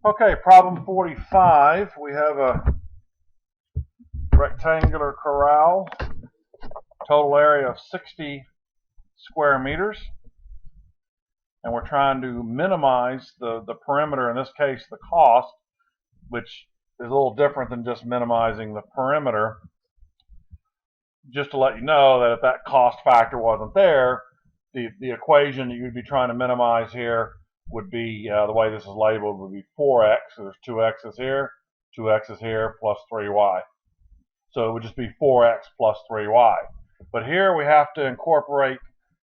Okay, problem 45. We have a rectangular corral, total area of 60 square meters, and we're trying to minimize the perimeter, in this case the cost, which is a little different than just minimizing the perimeter. Just to let you know that if that cost factor wasn't there, the equation that you'd be trying to minimize here would be, the way this is labeled, would be 4x. So there's 2x's here, 2x's here, plus 3y. So it would just be 4x plus 3y. But here we have to incorporate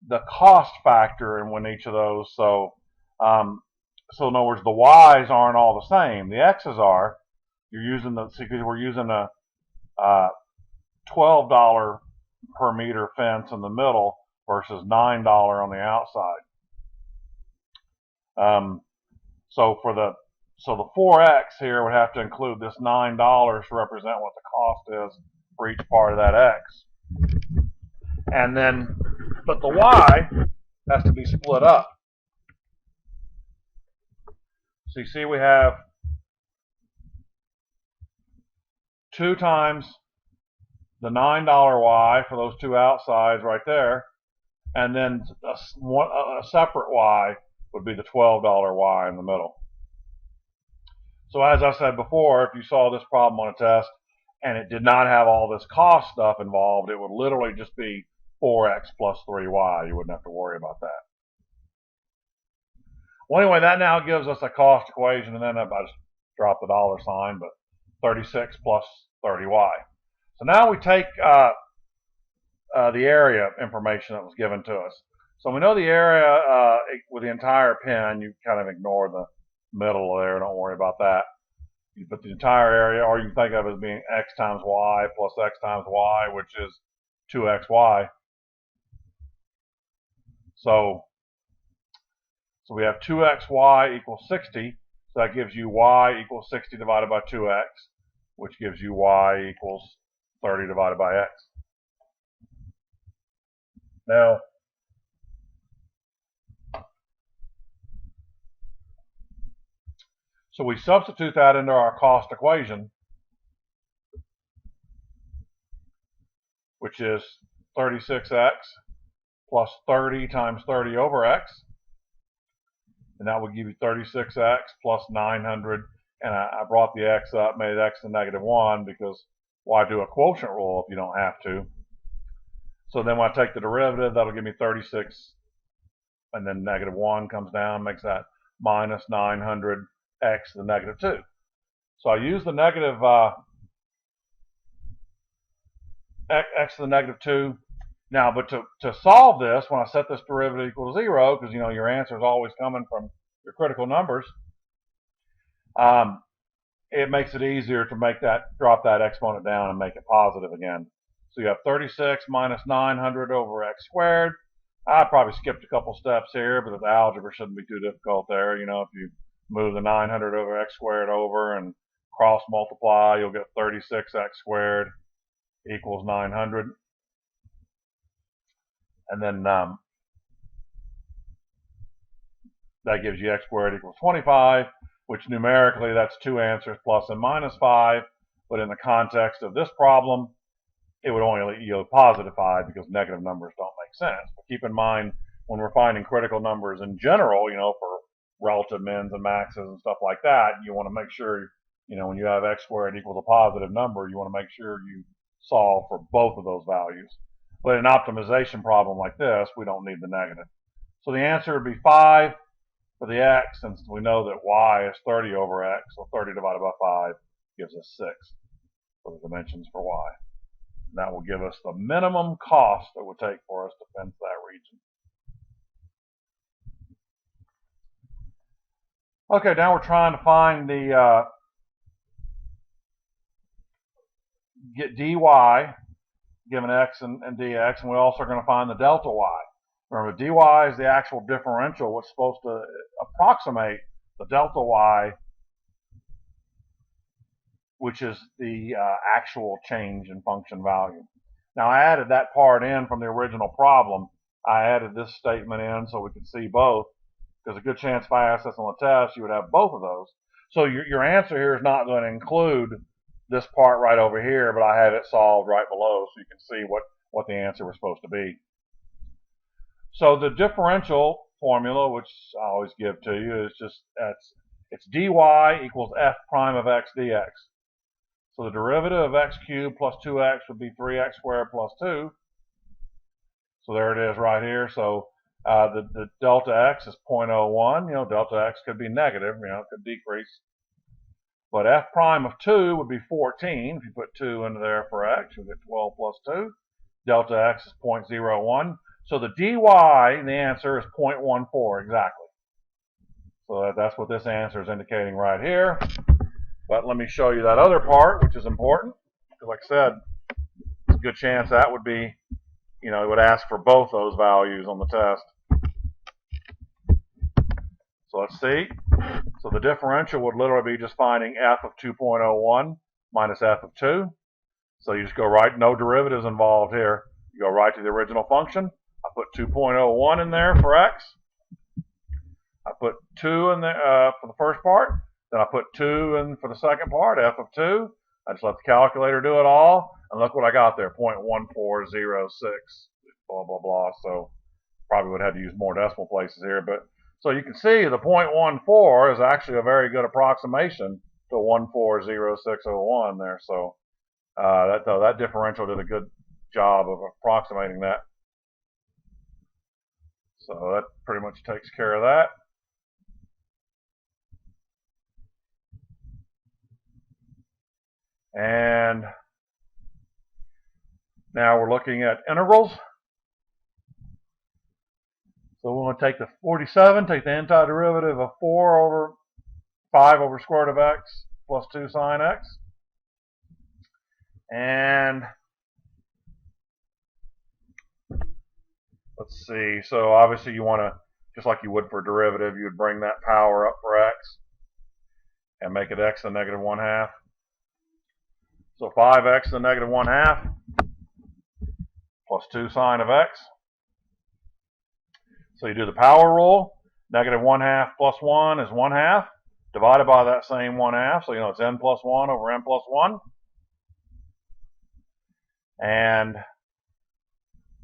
the cost factor in each of those. So in other words, the y's aren't all the same. The x's are. You're using we're using a $12 per meter fence in the middle versus $9 on the outside. So the 4x here would have to include this $9 to represent what the cost is for each part of that x. And then, but the y has to be split up. So you see we have 2 times the $9 y for those two outsides right there, and then a separate y would be the $12 y in the middle. So as I said before, if you saw this problem on a test and it did not have all this cost stuff involved, it would literally just be 4x plus 3y. You wouldn't have to worry about that. Well, anyway, that now gives us a cost equation, and then I just dropped the dollar sign, but 36 plus 30y. So now we take the area information that was given to us. So we know the area with the entire pen. You kind of ignore the middle there. Don't worry about that. You put the entire area, or you can think of it as being x times y plus x times y, which is 2xy. So we have 2xy equals 60. So that gives you y equals 60 divided by 2x, which gives you y equals 30 divided by x. Now, so we substitute that into our cost equation, which is 36x plus 30 times 30 over x. And that would give you 36x plus 900. And I brought the x up, made x to -1, because why do a quotient rule if you don't have to? So then when I take the derivative, that'll give me 36, and then -1 comes down, makes that minus 900 x to the -2. So I use the negative x to the -2. Now, but to solve this, when I set this derivative equal to 0, because your answer is always coming from your critical numbers, it makes it easier to drop that exponent down and make it positive again. So you have 36 minus 900 over x squared. I probably skipped a couple steps here, but the algebra shouldn't be too difficult there. If you move the 900 over x squared over and cross multiply, you'll get 36x squared equals 900. And then that gives you x squared equals 25, which numerically that's 2 answers plus and minus 5. But in the context of this problem, it would only yield positive 5 because negative numbers don't make sense. But keep in mind, when we're finding critical numbers in general, for relative mins and maxes and stuff like that, you want to make sure, when you have x squared equals a positive number, you want to make sure you solve for both of those values. But in an optimization problem like this, we don't need the negative. So the answer would be 5 for the x, since we know that y is 30 over x, so 30 divided by 5 gives us 6 for the dimensions for y. And that will give us the minimum cost it would take for us to fence that region. Okay, now we're trying to find get dy given x and dx, and we're also going to find the delta y. Remember, dy is the actual differential, what's supposed to approximate the delta y, which is the actual change in function value. Now, I added that part in from the original problem. I added this statement in so we could see both, because a good chance if I asked this on the test, you would have both of those. So your answer here is not going to include this part right over here, but I have it solved right below so you can see what the answer was supposed to be. So the differential formula, which I always give to you, is just it's dy equals f prime of x dx. So the derivative of x cubed plus 2x would be 3x squared plus 2. So there it is right here. So the delta x is 0.01. You know, delta x could be negative. You know, it could decrease. But f prime of 2 would be 14. If you put 2 into there for x, you'll get 12 plus 2. Delta x is 0.01. So the dy, the answer is 0.14 exactly. So that's what this answer is indicating right here. But let me show you that other part, which is important. Because like I said, it's a good chance that would be, you know, it would ask for both those values on the test. So let's see. So the differential would literally be just finding f of 2.01 minus f of 2. So you just go right, no derivatives involved here. You go right to the original function. I put 2.01 in there for x. I put 2 in there for the first part. Then I put 2 in for the second part, f of 2. I just let the calculator do it all. And look what I got there, 0.1406, blah, blah, blah. So probably would have to use more decimal places here. But so you can see the 0.14 is actually a very good approximation to 140601 there. So that differential did a good job of approximating that. So that pretty much takes care of that. And now we're looking at integrals. So we want to take the 47, take the antiderivative of 4 over 5 over square root of x plus 2 sine x. And let's see, so obviously you want to, just like you would for a derivative, you would bring that power up for x and make it x to the negative 1/2. So 5x to the negative 1/2 plus 2 sine of x. So you do the power rule. Negative 1/2 plus 1 is 1/2, divided by that same 1/2. So you know it's n plus 1 over n plus 1. And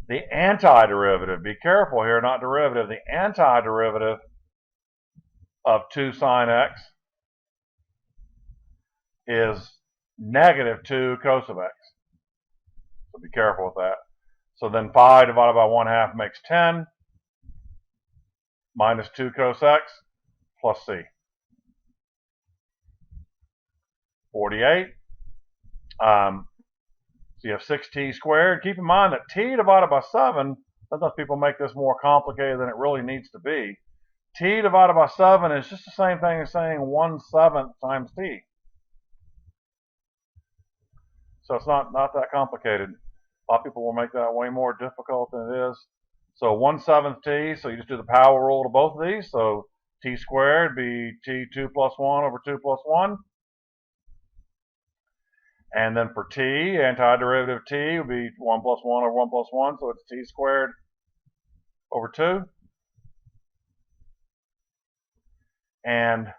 the antiderivative, be careful here, not derivative, the antiderivative of 2 sine x is negative 2 cos of x. So be careful with that. So then 5 divided by 1/2 makes 10, minus 2 cos x plus c. 48. So you have 6t squared. Keep in mind that t divided by 7, sometimes people make this more complicated than it really needs to be. T divided by 7 is just the same thing as saying 1/7 times t. So it's not that complicated. A lot of people will make that way more difficult than it is. So 1/7 t, so you just do the power rule to both of these. So t squared be t2 plus 1 over 2 plus 1. And then for t, antiderivative t would be 1 plus 1 over 1 plus 1. So it's t squared over 2. And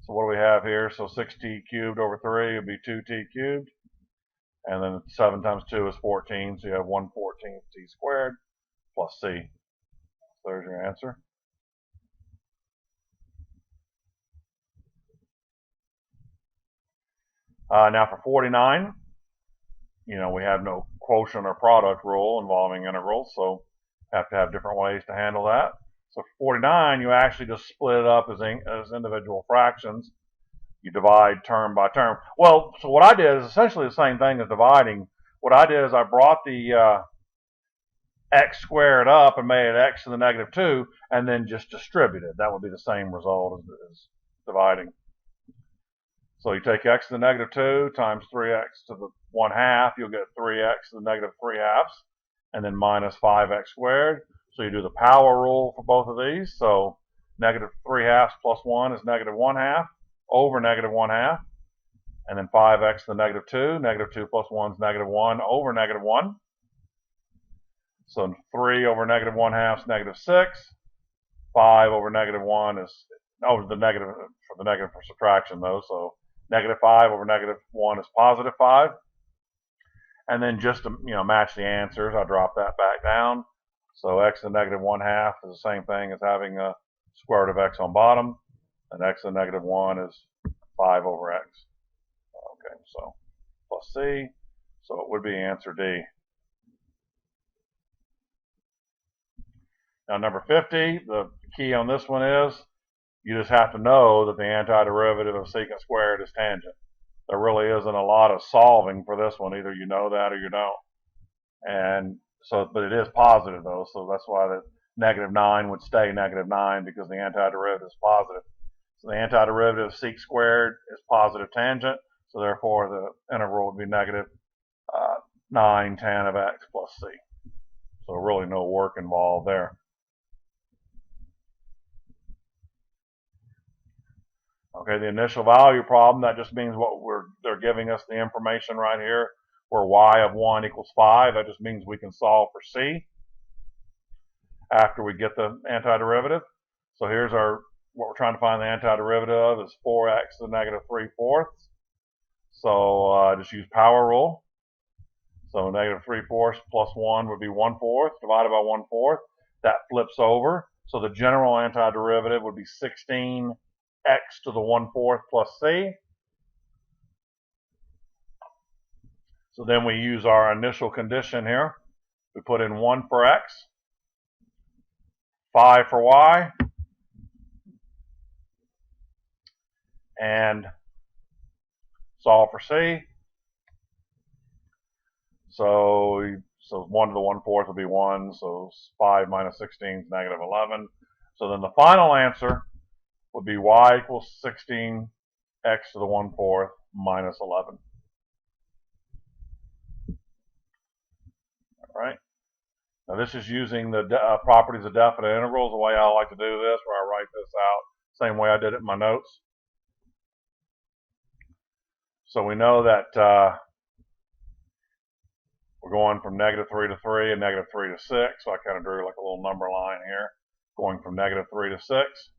so what do we have here? So 6t cubed over 3 would be 2t cubed. And then 7 times 2 is 14. So you have 1/14 t squared plus c. So there's your answer. Now for 49, you know, we have no quotient or product rule involving integrals, so have to have different ways to handle that. So for 49, you actually just split it up as individual fractions. You divide term by term. Well, so what I did is essentially the same thing as dividing. What I did is I brought the x squared up and made it x to the negative 2, and then just distributed. That would be the same result as dividing. So you take x to the negative 2 times 3x to the 1/2, you'll get 3x to the negative 3/2, and then minus 5x squared. So you do the power rule for both of these. So negative 3/2 plus 1 is negative 1/2 over negative 1/2. And then 5x to the negative 2. Negative 2 plus 1 is negative 1 over negative 1. So 3 over negative 1/2 is negative 6. 5 over negative 1 is Oh, the negative for subtraction though. So negative 5 over negative 1 is positive 5. And then just to match the answers, I drop that back down. So x to the negative 1/2 is the same thing as having a square root of x on bottom, and x to the negative 1 is 5 over x. Okay, so plus c, so it would be answer D. Now number 50, the key on this one is you just have to know that the antiderivative of secant squared is tangent. There really isn't a lot of solving for this one. Either you know that or you don't. And so, but it is positive though, so that's why the negative 9 would stay negative 9 because the antiderivative is positive. So the antiderivative of sec squared is positive tangent, so therefore the integral would be negative 9 tan of x plus c. So really no work involved there. Okay, the initial value problem, that just means they're giving us the information right here where y of 1 equals 5. That just means we can solve for c after we get the antiderivative. So here's what we're trying to find the antiderivative of is 4x to the negative 3/4. So just use power rule. So negative 3/4 plus 1 would be 1/4 divided by 1/4. That flips over. So the general antiderivative would be 16x to the 1/4 plus c. So then we use our initial condition here. We put in 1 for x, 5 for y, and solve for c. So 1 to the 1/4 would be 1, so 5 minus 16 is negative 11. So then the final answer would be y equals 16x to the 1/4 minus 11. All right. Now this is using the properties of definite integrals, the way I like to do this, where I write this out same way I did it in my notes. So we know that we're going from negative 3 to 3 and negative 3 to 6. So I kind of drew like a little number line here, going from negative 3 to 6.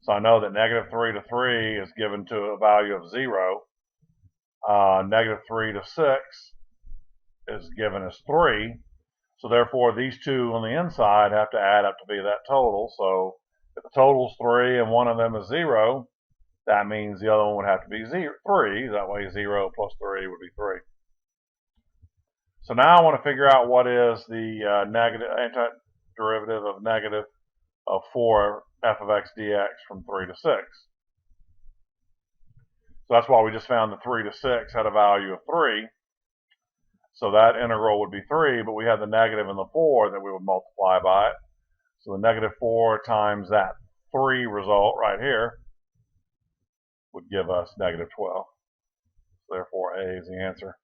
So I know that negative 3 to 3 is given to a value of 0. Negative 3 to 6 is given as 3. So therefore, these two on the inside have to add up to be that total. So if the total is 3 and one of them is 0, that means the other one would have to be 3. That way 0 plus 3 would be 3. So now I want to figure out what is the negative antiderivative of negative of 4 f of x dx from 3 to 6. So that's why we just found the 3 to 6 had a value of 3. So that integral would be 3, but we had the negative and the 4 that we would multiply by it. So the negative 4 times that 3 result right here would give us negative 12. So therefore, A is the answer.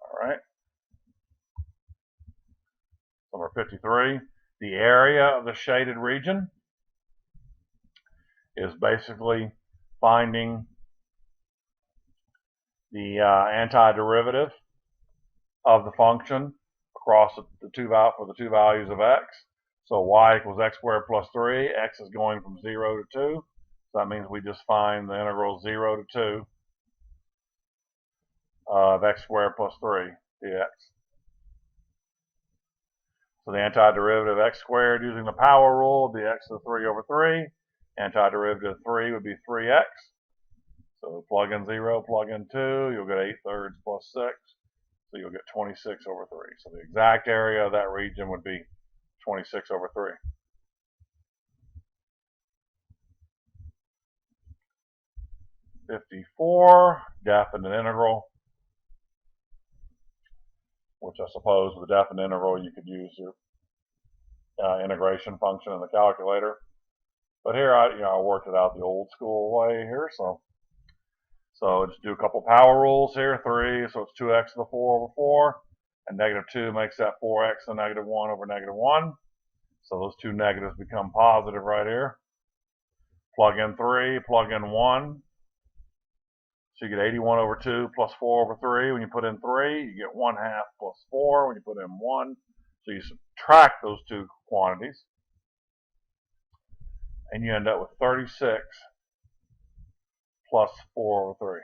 All right. Number 53, the area of the shaded region is basically finding the antiderivative of the function across for the two values of x. So y equals x squared plus 3. X is going from 0 to 2. So that means we just find the integral 0 to 2 of x squared plus 3 dx. So the antiderivative of x squared using the power rule would be x to the 3 over 3. Antiderivative of 3 would be 3x. So plug in 0, plug in 2, you'll get 8/3 plus 6. So you'll get 26 over 3. So the exact area of that region would be 26 over 3. (54) definite integral, which I suppose with a definite integral you could use your integration function in the calculator. But here I worked it out the old school way here. So just do a couple power rules here. 3, so it's 2x to the 4 over 4. And negative 2 makes that 4x to the negative 1 over negative 1. So those two negatives become positive right here. Plug in 3, plug in 1. So you get 81 over 2 plus 4 over 3. When you put in 3, you get 1/2 plus 4 when you put in 1. So you subtract those two quantities, and you end up with 36 plus 4 over 3.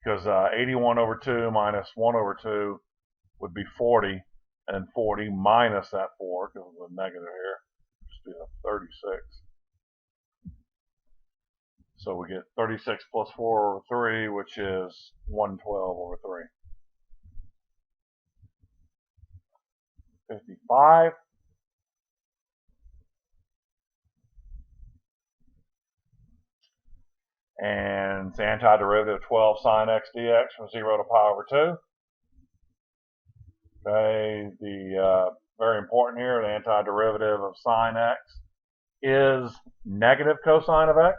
Because 81 over 2 minus 1 over 2 would be 40, and then 40 minus that 4, because there's a negative here, just be a 36. So we get 36 plus 4 over 3, which is 112 over 3. 55. And it's the antiderivative of 12 sine x dx from 0 to pi over 2. Okay, very important here, the antiderivative of sine x is negative cosine of x.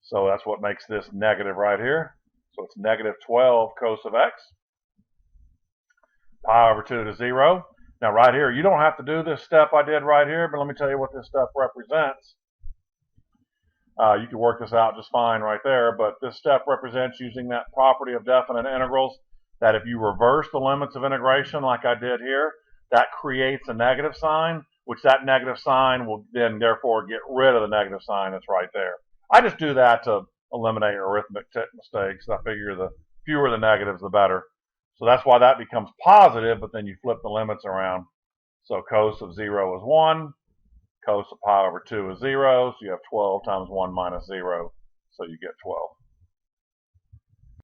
So that's what makes this negative right here. So it's negative 12 cos of x. Pi over 2 to 0. Now right here, you don't have to do this step I did right here, but let me tell you what this step represents. You can work this out just fine right there, but this step represents using that property of definite integrals, that if you reverse the limits of integration like I did here, that creates a negative sign, which that negative sign will then therefore get rid of the negative sign that's right there. I just do that to eliminate arithmetic mistakes. I figure the fewer the negatives, the better. So that's why that becomes positive, but then you flip the limits around. So cos of 0 is 1. Cos of pi over 2 is 0. So you have 12 times 1 minus 0. So you get 12.